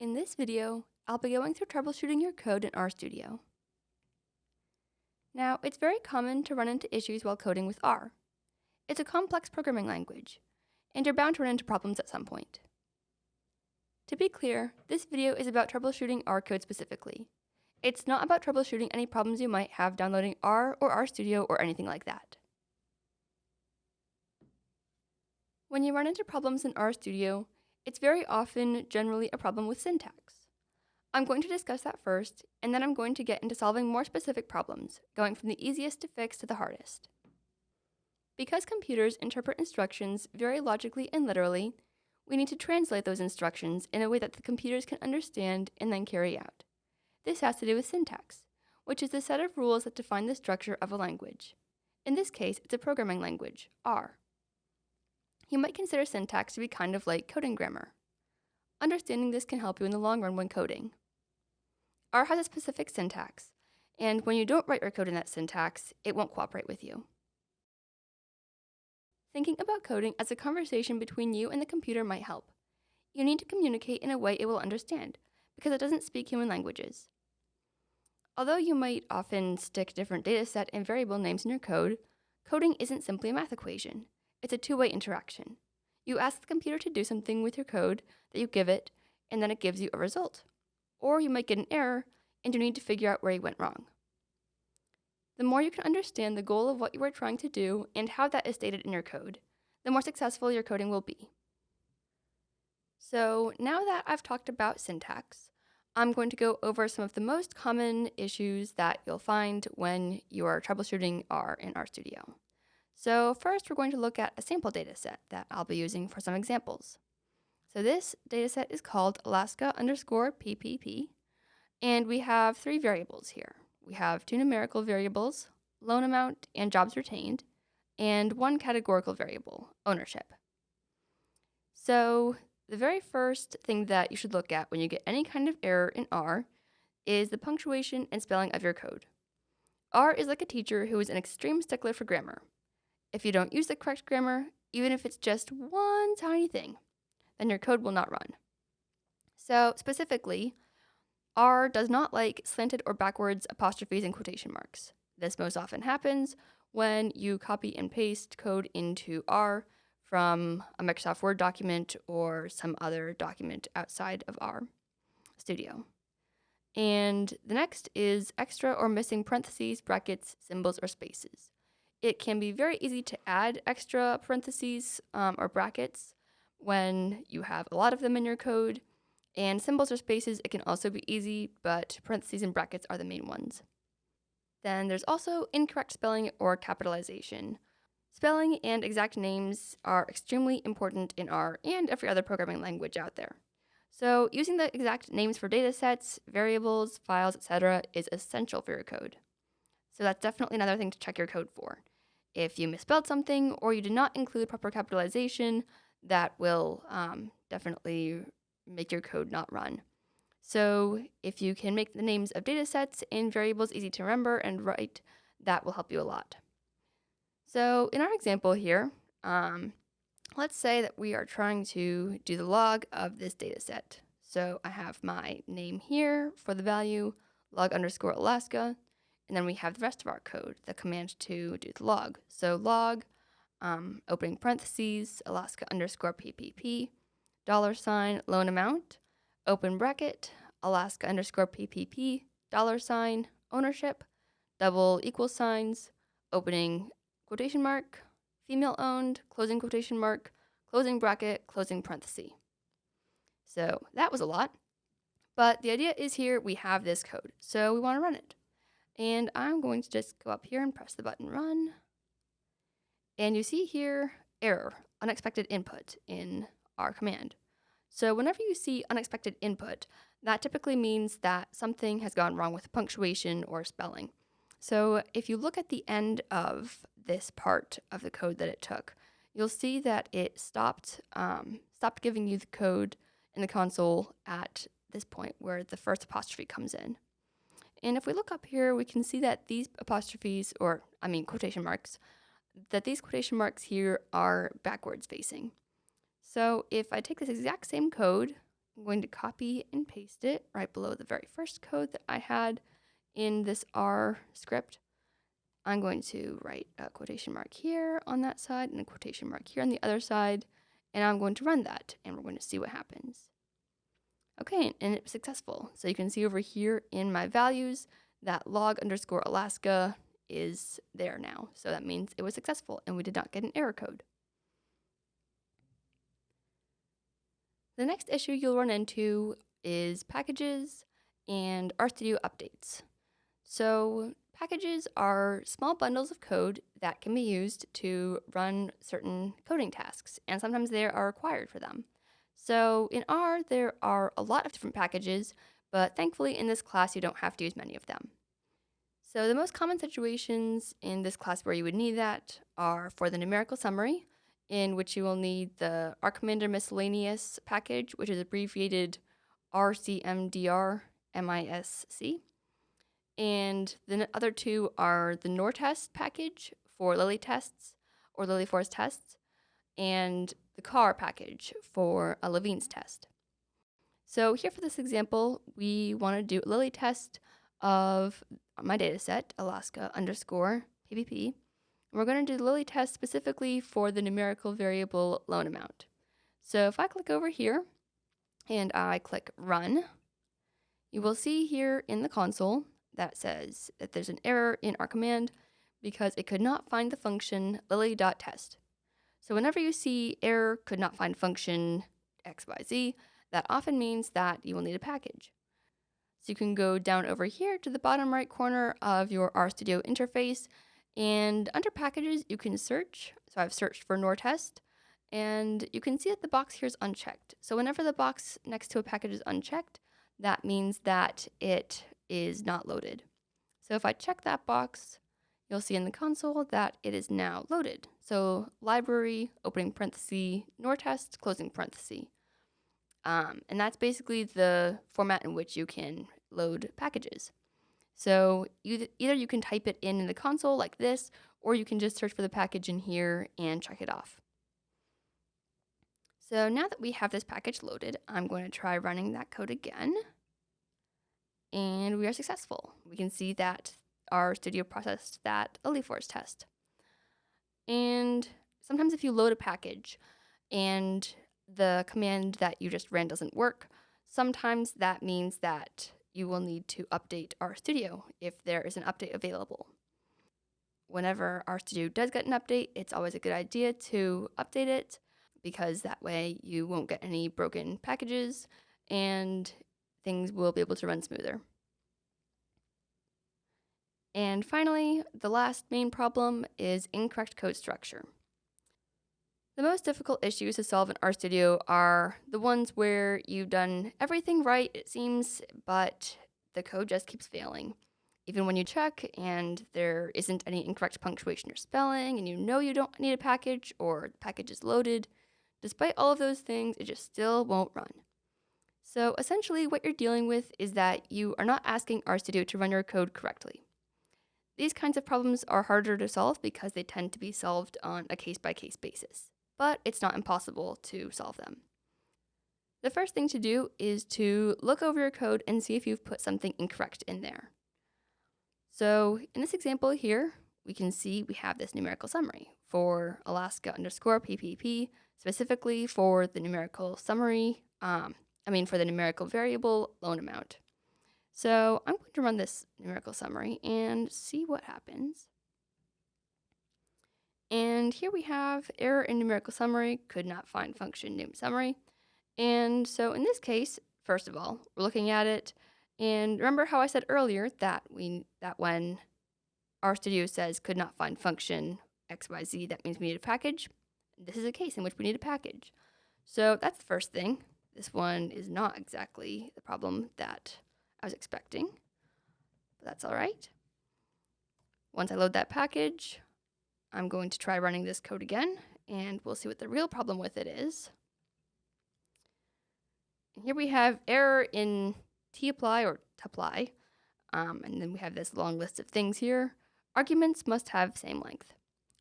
In this video, I'll be going through troubleshooting your code in RStudio. Now, it's very common to run into issues while coding with R. It's a complex programming language, and you're bound to run into problems at some point. To be clear, this video is about troubleshooting R code specifically. It's not about troubleshooting any problems you might have downloading R or RStudio or anything like that. When you run into problems in RStudio, it's very often generally a problem with syntax. I'm going to discuss that first, and then I'm going to get into solving more specific problems, going from the easiest to fix to the hardest. Because computers interpret instructions very logically and literally, we need to translate those instructions in a way that the computers can understand and then carry out. This has to do with syntax, which is the set of rules that define the structure of a language. In this case, it's a programming language, R. You might consider syntax to be kind of like coding grammar. Understanding this can help you in the long run when coding. R has a specific syntax, and when you don't write your code in that syntax, it won't cooperate with you. Thinking about coding as a conversation between you and the computer might help. You need to communicate in a way it will understand, because it doesn't speak human languages. Although you might often stick different dataset and variable names in your code, coding isn't simply a math equation. It's a two-way interaction. You ask the computer to do something with your code that you give it, and then it gives you a result. Or you might get an error, and you need to figure out where you went wrong. The more you can understand the goal of what you are trying to do and how that is stated in your code, the more successful your coding will be. So now that I've talked about syntax, I'm going to go over some of the most common issues that you'll find when you are troubleshooting R in RStudio. So first, we're going to look at a sample dataset that I'll be using for some examples. So this dataset is called Alaska_PPP, and we have three variables here. We have two numerical variables, loan amount and jobs retained, and one categorical variable, ownership. So the very first thing that you should look at when you get any kind of error in R is the punctuation and spelling of your code. R is like a teacher who is an extreme stickler for grammar. If you don't use the correct grammar, even if it's just one tiny thing, then your code will not run. So specifically, R does not like slanted or backwards apostrophes and quotation marks. This most often happens when you copy and paste code into R from a Microsoft Word document or some other document outside of RStudio. And the next is extra or missing parentheses, brackets, symbols, or spaces. It can be very easy to add extra parentheses or brackets when you have a lot of them in your code. And symbols or spaces, it can also be easy, but parentheses and brackets are the main ones. Then there's also incorrect spelling or capitalization. Spelling and exact names are extremely important in R and every other programming language out there. So using the exact names for datasets, variables, files, etc. is essential for your code. So that's definitely another thing to check your code for. If you misspelled something or you did not include proper capitalization, that will definitely make your code not run. So if you can make the names of datasets and variables easy to remember and write, that will help you a lot. So in our example here, let's say that we are trying to do the log of this dataset. So I have my name here for the value, log_Alaska, and then we have the rest of our code, the command to do the log. So log, opening parentheses, Alaska_PPP, $, loan amount, open bracket, Alaska_PPP, $, ownership, double equal signs, opening quotation mark, female owned, closing quotation mark, closing bracket, closing parenthesis. So that was a lot, but the idea is here we have this code, so we want to run it. And I'm going to just go up here and press the button run. And you see here, error, unexpected input in our command. So whenever you see unexpected input, that typically means that something has gone wrong with punctuation or spelling. So if you look at the end of this part of the code that it took, you'll see that it stopped giving you the code in the console at this point where the first apostrophe comes in. And if we look up here, we can see that these apostrophes, quotation marks, that these quotation marks here are backwards facing. So if I take this exact same code, I'm going to copy and paste it right below the very first code that I had in this R script. I'm going to write a quotation mark here on that side and a quotation mark here on the other side, and I'm going to run that, and we're going to see what happens. Okay, and it was successful. So you can see over here in my values that log_Alaska is there now. So that means it was successful and we did not get an error code. The next issue you'll run into is packages and RStudio updates. So packages are small bundles of code that can be used to run certain coding tasks, and sometimes they are required for them. So in R, there are a lot of different packages, but thankfully in this class you don't have to use many of them. So the most common situations in this class where you would need that are for the numerical summary, in which you will need the rcommander miscellaneous package, which is abbreviated rcmdr_misc. And the other two are the nortest package for Lily tests or Lily Forest tests, and the car package for a Levine's test. So here for this example, we want to do a Lily test of my data set, Alaska_PPP. We're going to do the Lily test specifically for the numerical variable loan amount. So if I click over here and I click run, you will see here in the console that says that there's an error in our command because it could not find the function lily.test. So whenever you see error could not find function XYZ, that often means that you will need a package. So you can go down over here to the bottom right corner of your RStudio interface, and under packages you can search. So I've searched for nortest, and you can see that the box here is unchecked. So whenever the box next to a package is unchecked, that means that it is not loaded. So if I check that box, you'll see in the console that it is now loaded. So library, opening parenthesis, nortest, closing parenthesis. And that's basically the format in which you can load packages. So either you can type it in the console like this, or you can just search for the package in here and check it off. So now that we have this package loaded, I'm going to try running that code again. And we are successful. We can see that RStudio processed that Lily Forest test. And sometimes if you load a package and the command that you just ran doesn't work, sometimes that means that you will need to update RStudio if there is an update available. Whenever RStudio does get an update, it's always a good idea to update it because that way you won't get any broken packages and things will be able to run smoother. And finally, the last main problem is incorrect code structure. The most difficult issues to solve in RStudio are the ones where you've done everything right, it seems, but the code just keeps failing. Even when you check and there isn't any incorrect punctuation or spelling, and you know you don't need a package or the package is loaded, despite all of those things, it just still won't run. So essentially what you're dealing with is that you are not asking RStudio to run your code correctly. These kinds of problems are harder to solve because they tend to be solved on a case-by-case basis, but it's not impossible to solve them. The first thing to do is to look over your code and see if you've put something incorrect in there. So in this example here, we can see we have this numerical summary for Alaska_PPP, specifically for the numerical summary, for the numerical variable loan amount. So I'm going to run this numerical summary and see what happens. And here we have error in numerical summary, could not find function num summary. And so in this case, first of all, we're looking at it, and remember how I said earlier that when RStudio says could not find function XYZ, that means we need a package. This is a case in which we need a package. So that's the first thing. This one is not exactly the problem that I was expecting, but that's all right. Once I load that package, I'm going to try running this code again, and we'll see what the real problem with it is. And here we have error in tapply or tapply, and then we have this long list of things here. Arguments must have same length.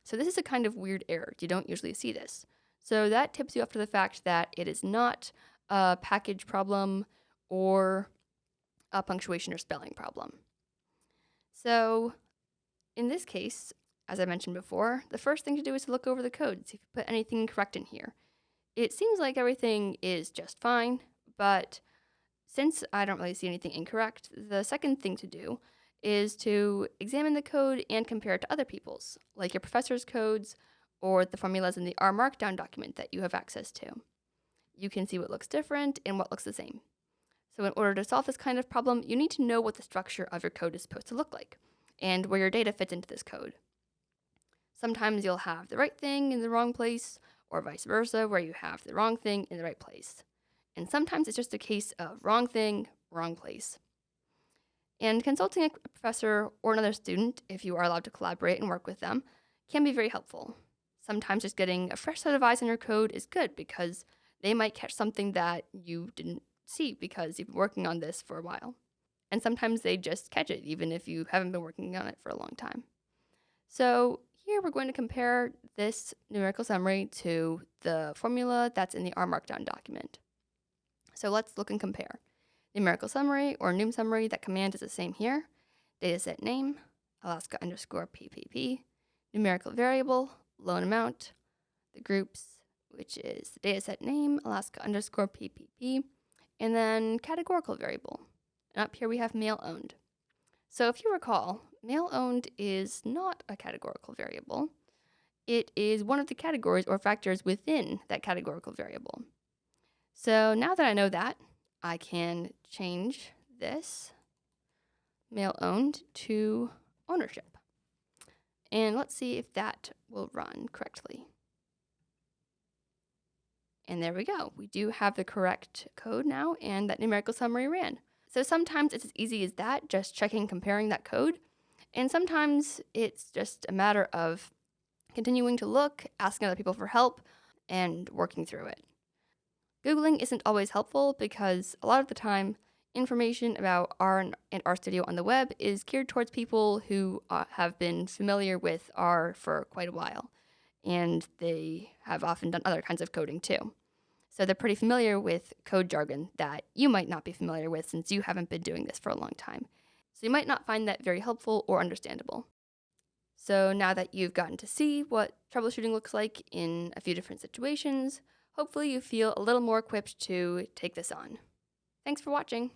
So this is a kind of weird error. You don't usually see this. So that tips you off to the fact that it is not a package problem, or a punctuation or spelling problem. So in this case, as I mentioned before, the first thing to do is to look over the code, see if you put anything incorrect in here. It seems like everything is just fine, but since I don't really see anything incorrect, the second thing to do is to examine the code and compare it to other people's, like your professor's codes or the formulas in the R Markdown document that you have access to. You can see what looks different and what looks the same. So in order to solve this kind of problem, you need to know what the structure of your code is supposed to look like and where your data fits into this code. Sometimes you'll have the right thing in the wrong place, or vice versa, where you have the wrong thing in the right place. And sometimes it's just a case of wrong thing, wrong place. And consulting a professor or another student, if you are allowed to collaborate and work with them, can be very helpful. Sometimes just getting a fresh set of eyes on your code is good because they might catch something that you didn't see because you've been working on this for a while. And sometimes they just catch it, even if you haven't been working on it for a long time. So here we're going to compare this numerical summary to the formula that's in the R Markdown document. So let's look and compare. Numerical summary or num summary, that command is the same here. Dataset name, Alaska_PPP. Numerical variable, loan amount. The groups, which is the dataset name, Alaska_PPP. And then categorical variable. And up here we have male owned. So if you recall, male owned is not a categorical variable. It is one of the categories or factors within that categorical variable. So now that I know that, I can change this male owned to ownership. And let's see if that will run correctly. And there we go. We do have the correct code now, and that numerical summary ran. So sometimes it's as easy as that, just checking, comparing that code. And sometimes it's just a matter of continuing to look, asking other people for help, and working through it. Googling isn't always helpful because a lot of the time, information about R and RStudio on the web is geared towards people who have been familiar with R for quite a while, and they have often done other kinds of coding too. So they're pretty familiar with code jargon that you might not be familiar with since you haven't been doing this for a long time. So you might not find that very helpful or understandable. So now that you've gotten to see what troubleshooting looks like in a few different situations, hopefully you feel a little more equipped to take this on. Thanks for watching.